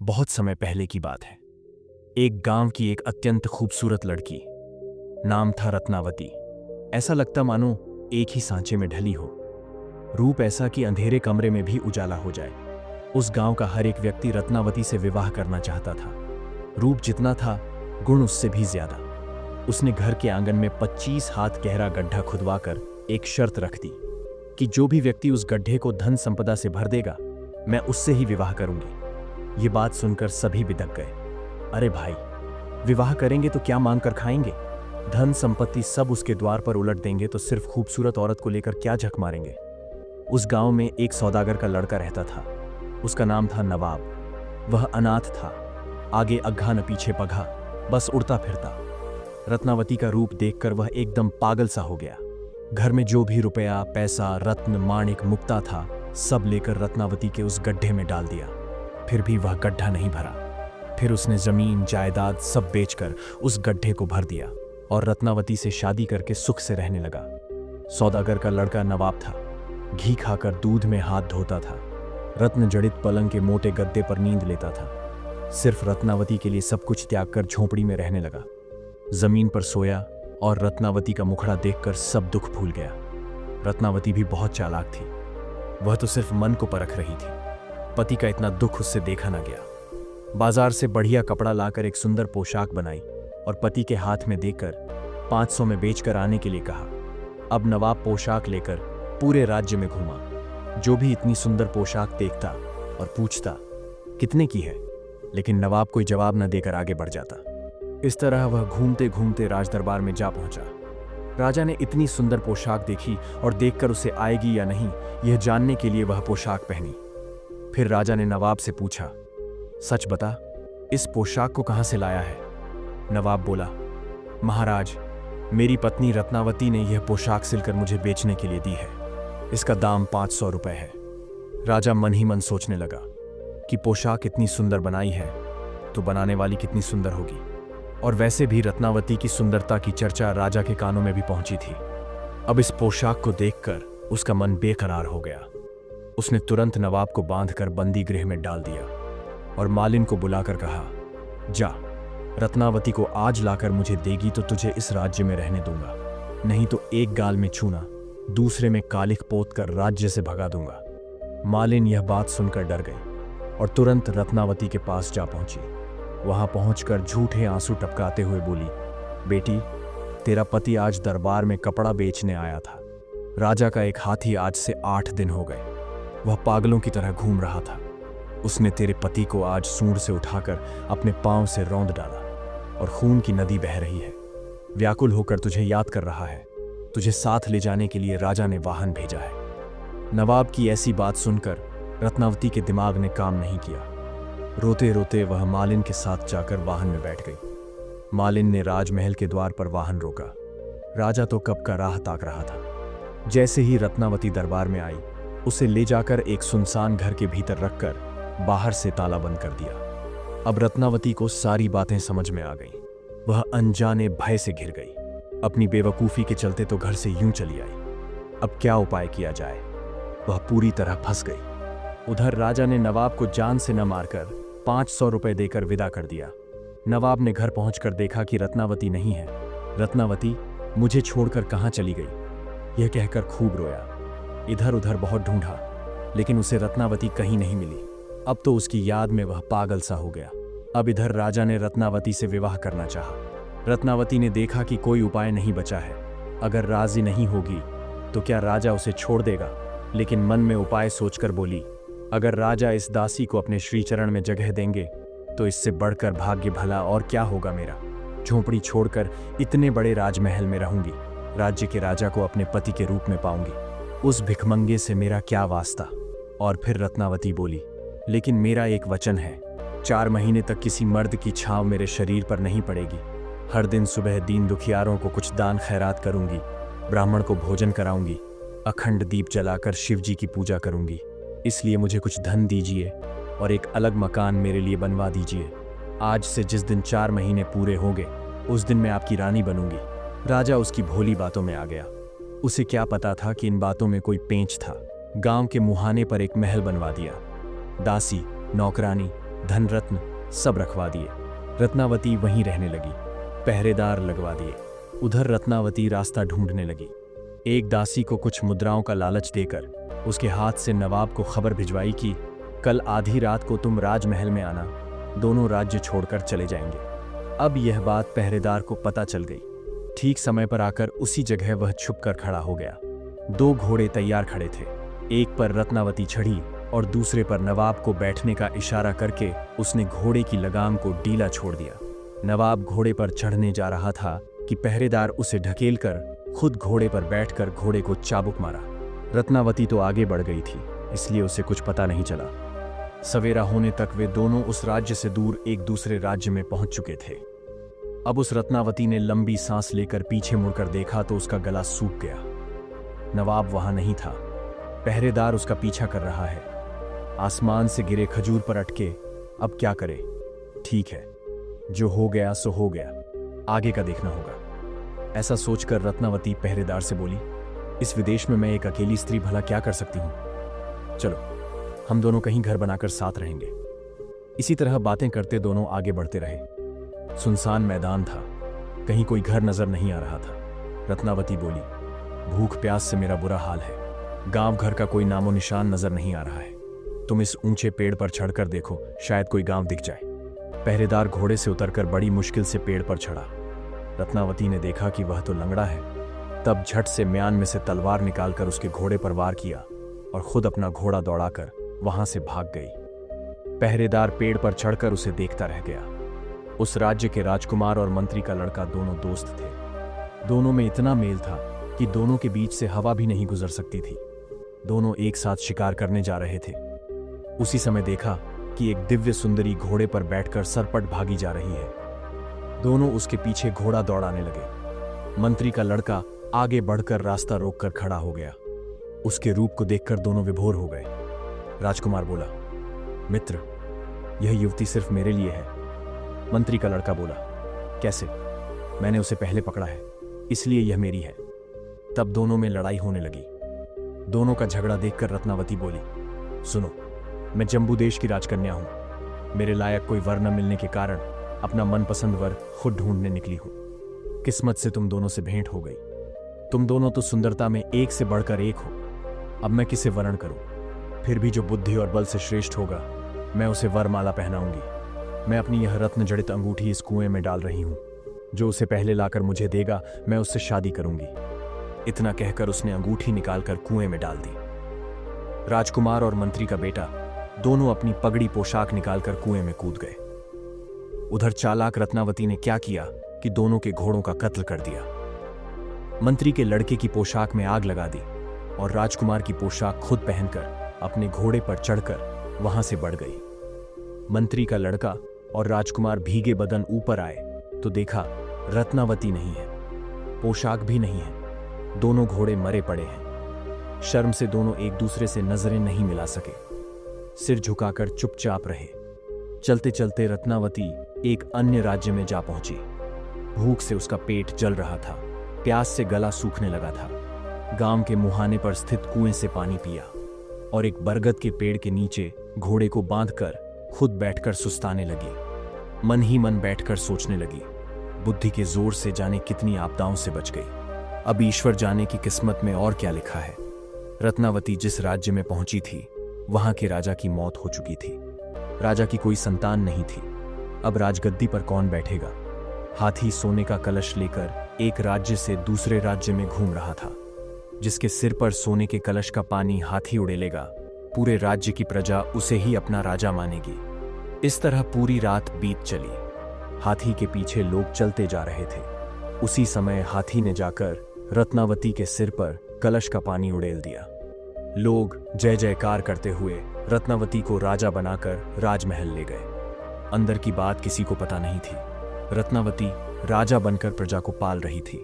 बहुत समय पहले की बात है। एक गांव की एक अत्यंत खूबसूरत लड़की, नाम था रत्नावती। ऐसा लगता मानो एक ही सांचे में ढली हो। रूप ऐसा कि अंधेरे कमरे में भी उजाला हो जाए। उस गांव का हर एक व्यक्ति रत्नावती से विवाह करना चाहता था। रूप जितना था, गुण उससे भी ज्यादा। उसने घर के आंगन में 25 हाथ गहरा गड्ढा खुदवाकर एक शर्त रख दी कि जो भी व्यक्ति उस गड्ढे को धन संपदा से भर देगा, मैं उससे ही विवाह करूंगी। ये बात सुनकर सभी बिदक गए। अरे भाई, विवाह करेंगे तो क्या मांग कर खाएंगे? धन संपत्ति सब उसके द्वार पर उलट देंगे तो सिर्फ खूबसूरत औरत को लेकर क्या झक मारेंगे? उस गांव में एक सौदागर का लड़का रहता था। उसका नाम था नवाब। वह अनाथ था, आगे अग्घा न पीछे पघा, बस उड़ता फिरता। रत्नावती का रूप देखकर वह एकदम पागल सा हो गया। घर में जो भी रुपया, पैसा, रत्न, माणिक, मुक्ता था, सब लेकर रत्नावती के उस गड्ढे में डाल दिया। फिर भी वह गड्ढा नहीं भरा। फिर उसने जमीन, जायदाद सब बेचकर उस गड्ढे को भर दिया और रत्नावती से शादी करके सुख से रहने लगा। सौदागर का लड़का नवाब था। घी खाकर दूध में हाथ धोता था। रत्न जड़ित पलंग के मोटे गद्दे पर नींद लेता था। सिर्फ रत्नावती के लिए सब कुछ त्याग कर झोंपड़ी में रहने लगा। जमीन पर सोया और रत्नावती का मुखड़ा देखकर सब दुख भूल गया। रत्नावती भी बहुत चालाक थी। वह तो सिर्फ मन को परख रही थी। पति का इतना दुख उससे देखा ना गया। बाजार से बढ़िया कपड़ा लाकर एक सुंदर पोशाक बनाई और पति के हाथ में देकर 500 में बेचकर आने के लिए कहा। अब नवाब पोशाक लेकर पूरे राज्य में घूमा। जो भी इतनी सुंदर पोशाक देखता और पूछता कितने की है, लेकिन नवाब कोई जवाब न देकर आगे बढ़ जाता। इस तरह वह घूमते घूमते राजदरबार में जा पहुंचा। राजा ने इतनी सुंदर पोशाक देखी और देखकर उसे आएगी या नहीं, यह जानने के लिए वह पोशाक पहनी। फिर राजा ने नवाब से पूछा, सच बता, इस पोशाक को कहां से लाया है? नवाब बोला, महाराज, मेरी पत्नी रत्नावती ने यह पोशाक सिलकर मुझे बेचने के लिए दी है। इसका दाम 500 रुपए है। राजा मन ही मन सोचने लगा कि पोशाक इतनी सुंदर बनाई है तो बनाने वाली कितनी सुंदर होगी। और वैसे भी रत्नावती की सुंदरता की चर्चा राजा के कानों में भी पहुंची थी। अब इस पोशाक को देखकर उसका मन बेकरार हो गया। उसने तुरंत नवाब को बांधकर बंदी गृह में डाल दिया और मालिन को बुलाकर कहा, जा, रत्नावती को आज लाकर मुझे देगी तो तुझे इस राज्य में रहने दूंगा, नहीं तो एक गाल में छूना, दूसरे में कालिख पोत कर राज्य से भगा दूंगा। मालिन यह बात सुनकर डर गई और तुरंत रत्नावती के पास जा पहुंची। वहां पहुंचकर झूठे आंसू टपकाते हुए बोली, बेटी, तेरा पति आज दरबार में कपड़ा बेचने आया था। राजा का एक हाथी आज से 8 दिन हो गए। वह पागलों की तरह घूम रहा था। उसने तेरे पति को आज सूंड से उठाकर अपने पांव से रौंद डाला और खून की नदी बह रही है। व्याकुल होकर तुझे याद कर रहा है। तुझे साथ ले जाने के लिए राजा ने वाहन भेजा है। नवाब की ऐसी बात सुनकर रत्नावती के दिमाग ने काम नहीं किया। रोते रोते वह मालिन के साथ जाकर वाहन में बैठ गई। मालिन ने राजमहल के द्वार पर वाहन रोका। राजा तो कब का राह ताक रहा था। जैसे ही रत्नावती दरबार में आई, उसे ले जाकर एक सुनसान घर के भीतर रखकर बाहर से ताला बंद कर दिया। अब रत्नावती को सारी बातें समझ में आ गईं। वह अनजाने भय से घिर गई। अपनी बेवकूफी के चलते तो घर से यूं चली आई। अब क्या उपाय किया जाए? वह पूरी तरह फंस गई। उधर राजा ने नवाब को जान से न मारकर 500 रुपए देकर विदा कर दिया। नवाब ने घर पहुंचकर देखा कि रत्नावती नहीं है। रत्नावती मुझे छोड़कर कहां चली गई? यह कहकर खूब रोया। इधर उधर बहुत ढूंढा, लेकिन उसे रत्नावती कहीं नहीं मिली। अब तो उसकी याद में वह पागल सा हो गया। अब इधर राजा ने रत्नावती से विवाह करना चाहा। रत्नावती ने देखा कि कोई उपाय नहीं बचा है। अगर राजी नहीं होगी तो क्या राजा उसे छोड़ देगा? लेकिन मन में उपाय सोचकर बोली, अगर राजा इस दासी को अपने श्रीचरण में जगह देंगे तो इससे बढ़कर भाग्य भला और क्या होगा मेरा। झोंपड़ी छोड़कर इतने बड़े राजमहल में रहूंगी। राज्य के राजा को अपने पति के रूप में पाऊंगी। उस भिखमंगे से मेरा क्या वास्ता। और फिर रत्नावती बोली, लेकिन मेरा एक वचन है, 4 महीने तक किसी मर्द की छांव मेरे शरीर पर नहीं पड़ेगी। हर दिन सुबह दीन दुखियारों को कुछ दान खैरात करूंगी, ब्राह्मण को भोजन कराऊंगी, अखंड दीप जलाकर शिव जी की पूजा करूंगी। इसलिए मुझे कुछ धन दीजिए और एक अलग मकान मेरे लिए बनवा दीजिए। आज से जिस दिन 4 महीने पूरे होंगे, उस दिन मैं आपकी रानी बनूंगी। राजा उसकी भोली बातों में आ गया। उसे क्या पता था कि इन बातों में कोई पेंच था। गांव के मुहाने पर एक महल बनवा दिया। दासी, नौकरानी, धन रत्न सब रखवा दिए। रत्नावती वहीं रहने लगी, पहरेदार लगवा दिए। उधर रत्नावती रास्ता ढूंढने लगी। एक दासी को कुछ मुद्राओं का लालच देकर उसके हाथ से नवाब को खबर भिजवाई कि कल आधी रात को तुम राजमहल में आना, दोनों राज्य छोड़कर चले जाएंगे। अब यह बात पहरेदार को पता चल गई। ठीक समय पर आकर उसी जगह वह छुपकर खड़ा हो गया। 2 घोड़े तैयार खड़े थे, एक पर रत्नावती चढ़ी और दूसरे पर नवाब को बैठने का इशारा करके उसने घोड़े की लगाम को ढीला छोड़ दिया। नवाब घोड़े पर चढ़ने जा रहा था कि पहरेदार उसे ढकेलकर खुद घोड़े पर बैठकर घोड़े को चाबुक मारा। रत्नावती तो आगे बढ़ गई थी, इसलिए उसे कुछ पता नहीं चला। सवेरा होने तक वे दोनों उस राज्य से दूर एक दूसरे राज्य में पहुंच चुके थे। अब उस रत्नावती ने लंबी सांस लेकर पीछे मुड़कर देखा तो उसका गला सूख गया। नवाब वहां नहीं था, पहरेदार उसका पीछा कर रहा है। आसमान से गिरे खजूर पर अटके, अब क्या करे। ठीक है, जो हो गया सो हो गया, आगे का देखना होगा। ऐसा सोचकर रत्नावती पहरेदार से बोली, इस विदेश में मैं एक अकेली स्त्री भला क्या कर सकती हूं। चलो, हम दोनों कहीं घर बनाकर साथ रहेंगे। इसी तरह बातें करते दोनों आगे बढ़ते रहे। सुनसान मैदान था, कहीं कोई घर नजर नहीं आ रहा था। रत्नावती बोली, भूख प्यास से मेरा बुरा हाल है, गांव घर का कोई नामो निशान नजर नहीं आ रहा है। तुम इस ऊंचे पेड़ पर चढ़कर देखो, शायद कोई गांव दिख जाए। पहरेदार घोड़े से उतरकर बड़ी मुश्किल से पेड़ पर चढ़ा। रत्नावती ने देखा कि वह तो लंगड़ा है, तब झट से म्यान में से तलवार निकालकर उसके घोड़े पर वार किया और खुद अपना घोड़ा दौड़ाकर वहां से भाग गई। पहरेदार पेड़ पर चढ़कर उसे देखता रह गया। उस राज्य के राजकुमार और मंत्री का लड़का दोनों दोस्त थे। दोनों में इतना मेल था कि दोनों के बीच से हवा भी नहीं गुजर सकती थी। दोनों एक साथ शिकार करने जा रहे थे। उसी समय देखा कि एक दिव्य सुंदरी घोड़े पर बैठकर सरपट भागी जा रही है। दोनों उसके पीछे घोड़ा दौड़ाने लगे। मंत्री का लड़का आगे बढ़कर रास्ता रोककर खड़ा हो गया। उसके रूप को देखकर दोनों विभोर हो गए। राजकुमार बोला, मित्र, यह युवती सिर्फ मेरे लिए है। मंत्री का लड़का बोला, कैसे? मैंने उसे पहले पकड़ा है, इसलिए यह मेरी है। तब दोनों में लड़ाई होने लगी। दोनों का झगड़ा देखकर रत्नावती बोली, सुनो, मैं जम्बू देश की राजकन्या हूं। मेरे लायक कोई वर न मिलने के कारण अपना मनपसंद वर खुद ढूंढने निकली हूं। किस्मत से तुम दोनों से भेंट हो गई। तुम दोनों तो सुंदरता में एक से बढ़कर एक हो। अब मैं किसे वर्ण करूं? फिर भी जो बुद्धि और बल से श्रेष्ठ होगा, मैं उसे वरमाला पहनाऊंगी। मैं अपनी यह रत्न जड़ित अंगूठी इस कुएं में डाल रही हूं। जो उसे पहले लाकर मुझे देगा, मैं उससे शादी करूंगी। इतना कहकर उसने अंगूठी निकालकर कुएं में डाल दी। राजकुमार और मंत्री का बेटा दोनों अपनी पगड़ी पोशाक निकालकर कुएं में कूद गए। उधर चालाक रत्नावती ने क्या किया कि दोनों के घोड़ों का कत्ल कर दिया। मंत्री के लड़के की पोशाक में आग लगा दी और राजकुमार की पोशाक खुद पहनकर अपने घोड़े पर चढ़कर वहां से बढ़ गई। मंत्री का लड़का और राजकुमार भीगे बदन ऊपर आए तो देखा रत्नावती नहीं है, पोशाक भी नहीं है। दोनों घोड़े मरे पड़े हैं। शर्म से दोनों एक दूसरे से नजरें नहीं मिला सके, सिर झुकाकर चुपचाप रहे। चलते चलते रत्नावती एक अन्य राज्य में जा पहुंची। भूख से उसका पेट जल रहा था, प्यास से गला सूखने लगा था। गांव के मुहाने पर स्थित कुएं से पानी पिया और एक बरगद के पेड़ के नीचे घोड़े को बांधकर खुद बैठकर सुस्ताने लगी। मन ही मन बैठकर सोचने लगी, बुद्धि के जोर से जाने कितनी आपदाओं से बच गई। अब ईश्वर जाने की किस्मत में और क्या लिखा है। रत्नावती जिस राज्य में पहुंची थी, वहां के राजा की मौत हो चुकी थी। राजा की कोई संतान नहीं थी। अब राजगद्दी पर कौन बैठेगा। हाथी सोने का कलश लेकर एक राज्य से दूसरे राज्य में घूम रहा था। जिसके सिर पर सोने के कलश का पानी हाथी उड़ेलेगा, पूरे राज्य की प्रजा उसे ही अपना राजा मानेगी। इस तरह पूरी रात बीत चली। हाथी के पीछे लोग चलते जा रहे थे। उसी समय हाथी ने जाकर रत्नावती के सिर पर कलश का पानी उड़ेल दिया। लोग जय जयकार करते हुए रत्नावती को राजा बनाकर राजमहल ले गए। अंदर की बात किसी को पता नहीं थी। रत्नावती राजा बनकर प्रजा को पाल रही थी।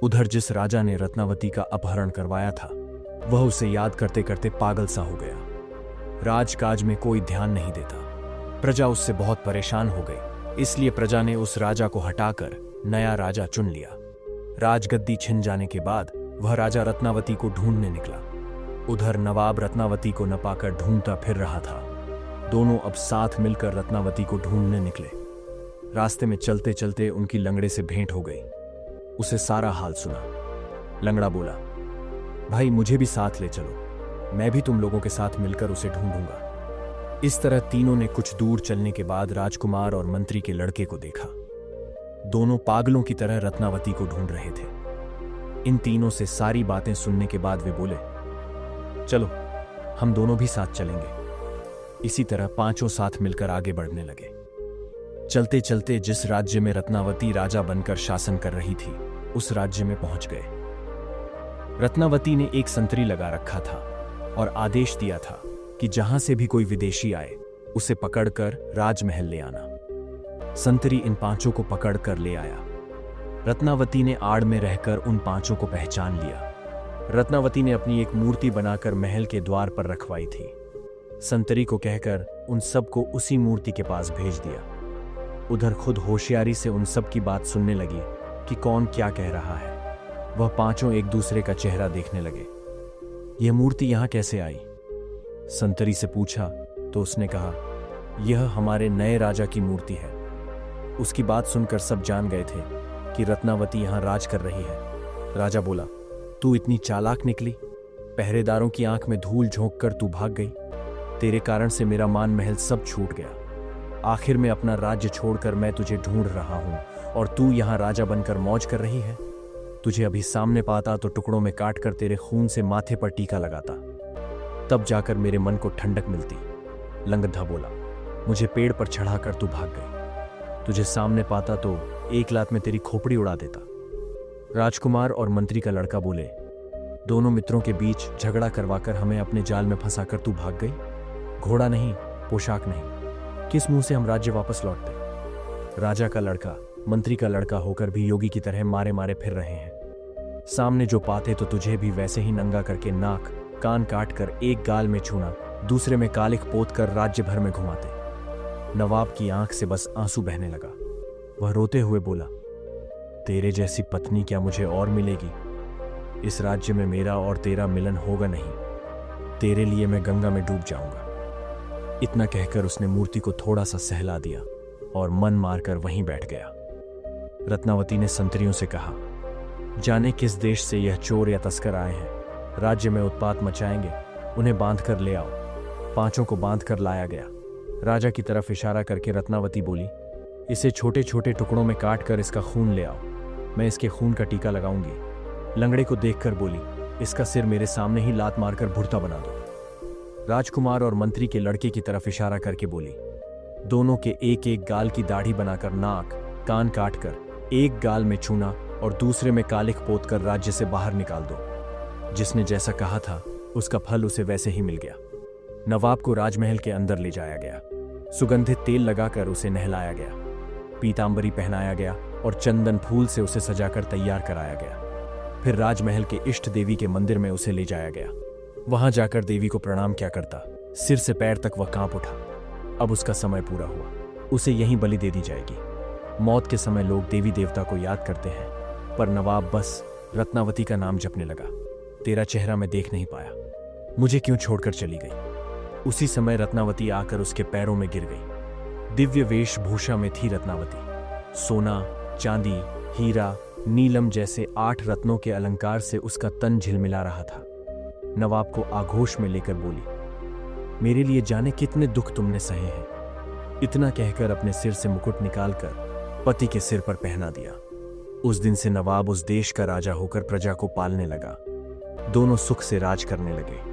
उधर जिस राजा ने रत्नावती का अपहरण करवाया था, वह उसे याद करते करते पागल सा हो गया। राजकाज में कोई ध्यान नहीं देता। प्रजा उससे बहुत परेशान हो गई, इसलिए प्रजा ने उस राजा को हटाकर नया राजा चुन लिया। राजगद्दी छिन जाने के बाद वह राजा रत्नावती को ढूंढने निकला। उधर नवाब रत्नावती को न पाकर ढूंढता फिर रहा था। दोनों अब साथ मिलकर रत्नावती को ढूंढने निकले। रास्ते में चलते चलते उनकी लंगड़े से भेंट हो गई। उसे सारा हाल सुना। लंगड़ा बोला, भाई मुझे भी साथ ले चलो, मैं भी तुम लोगों के साथ मिलकर उसे ढूंढूंगा। इस तरह तीनों ने कुछ दूर चलने के बाद राजकुमार और मंत्री के लड़के को देखा। दोनों पागलों की तरह रत्नावती को ढूंढ रहे थे। इन तीनों से सारी बातें सुनने के बाद वे बोले, चलो हम दोनों भी साथ चलेंगे। इसी तरह पांचों साथ मिलकर आगे बढ़ने लगे। चलते चलते जिस राज्य में रत्नावती राजा बनकर शासन कर रही थी, उस राज्य में पहुंच गए। रत्नावती ने एक संतरी लगा रखा था और आदेश दिया था कि जहां से भी कोई विदेशी आए उसे पकड़कर राजमहल ले आना। संतरी इन पांचों को पकड़कर ले आया। रत्नावती ने आड़ में रहकर उन पांचों को पहचान लिया। रत्नावती ने अपनी एक मूर्ति बनाकर महल के द्वार पर रखवाई थी। संतरी को कहकर उन सबको उसी मूर्ति के पास भेज दिया। उधर खुद होशियारी से उन सब की बात सुनने लगी कि कौन क्या कह रहा है। वह पांचों एक दूसरे का चेहरा देखने लगे। यह मूर्ति यहां कैसे आई? संतरी से पूछा तो उसने कहा, यह हमारे नए राजा की मूर्ति है। उसकी बात सुनकर सब जान गए थे कि रत्नावती यहां राज कर रही है। राजा बोला, तू इतनी चालाक निकली, पहरेदारों की आंख में धूल झोंक कर तू भाग गई। तेरे कारण से मेरा मान महल सब छूट गया। आखिर में अपना राज्य छोड़कर मैं तुझे ढूंढ रहा हूं और तू यहां राजा बनकर मौज कर रही है। तुझे अभी सामने पाता तो टुकड़ों में काटकर तेरे खून से माथे पर टीका लगाता, तब जाकर मेरे मन को ठंडक मिलती। लंगधा बोला, मुझे पेड़ पर चढ़ाकर तू भाग गई। तुझे सामने पाता तो एक लात में तेरी खोपड़ी उड़ा देता। राजकुमार और मंत्री का लड़का बोले, दोनों मित्रों के बीच झगड़ा करवाकर हमें अपने जाल में फंसाकर तू भाग गई। घोड़ा नहीं, पोशाक नहीं, किस मुंह से हम राज्य वापस लौटते? राजा का लड़का मंत्री का लड़का होकर भी योगी की तरह मारे मारे फिर रहे हैं। सामने जो पाते तो तुझे भी वैसे ही नंगा करके नाक कान काट कर एक गाल में छूना, दूसरे में कालिख पोत कर राज्य भर में घुमाते। नवाब की आंख से बस आंसू बहने लगा। वह रोते हुए बोला, तेरे जैसी पत्नी क्या मुझे और मिलेगी? इस राज्य में मेरा और तेरा मिलन होगा नहीं। तेरे लिए मैं गंगा में डूब जाऊंगा। इतना कहकर उसने मूर्ति को थोड़ा सा सहला दिया और मन मारकर वहीं बैठ गया। रत्नावती ने संतरियों से कहा, जाने किस देश से यह चोर या तस्कर आए हैं, राज्य में उत्पात मचाएंगे, उन्हें बांध कर ले आओ। पांचों को बांध कर लाया गया। राजा की तरफ इशारा करके रत्नावती बोली, इसे छोटे छोटे टुकड़ों में काट कर इसका खून ले आओ, मैं इसके खून का टीका लगाऊंगी। लंगड़े को देखकर बोली, इसका सिर मेरे सामने ही लात मारकर भुर्ता बना दो। राजकुमार और मंत्री के लड़के की तरफ इशारा करके बोली, दोनों के एक एक गाल की दाढ़ी बनाकर नाक कान काटकर एक गाल में छूना और दूसरे में कालिख पोत कर राज्य से बाहर निकाल दो। जिसने जैसा कहा था उसका फल उसे वैसे ही मिल गया। नवाब को राजमहल के अंदर ले जाया गया। सुगंधित तेल लगाकर उसे नहलाया गया, पीतांबरी पहनाया गया और चंदन फूल से उसे सजाकर तैयार कराया गया। फिर राजमहल के इष्ट देवी के मंदिर में उसे ले जाया गया। वहां जाकर देवी को प्रणाम क्या करता, सिर से पैर तक वह कांप उठा। अब उसका समय पूरा हुआ, उसे यहीं बलि दे दी जाएगी। मौत के समय लोग देवी देवता को याद करते हैं, पर नवाब बस रत्नावती का नाम जपने लगा। तेरा चेहरा मैं देख नहीं पाया, मुझे क्यों छोड़कर चली गई? उसी समय रत्नावती आकर उसके पैरों में गिर गई। दिव्य वेशभूषा में थी रत्नावती। सोना, चांदी, हीरा, नीलम जैसे 8 रत्नों के अलंकार से उसका तन झिलमिला रहा था। नवाब को आगोश में लेकर बोली, मेरे लिए जाने कितने दुख तुमने सहे हैं। इतना कहकर अपने सिर से मुकुट निकालकर पति के सिर पर पहना दिया। उस दिन से नवाब उस देश का राजा होकर प्रजा को पालने लगा। दोनों सुख से राज करने लगे।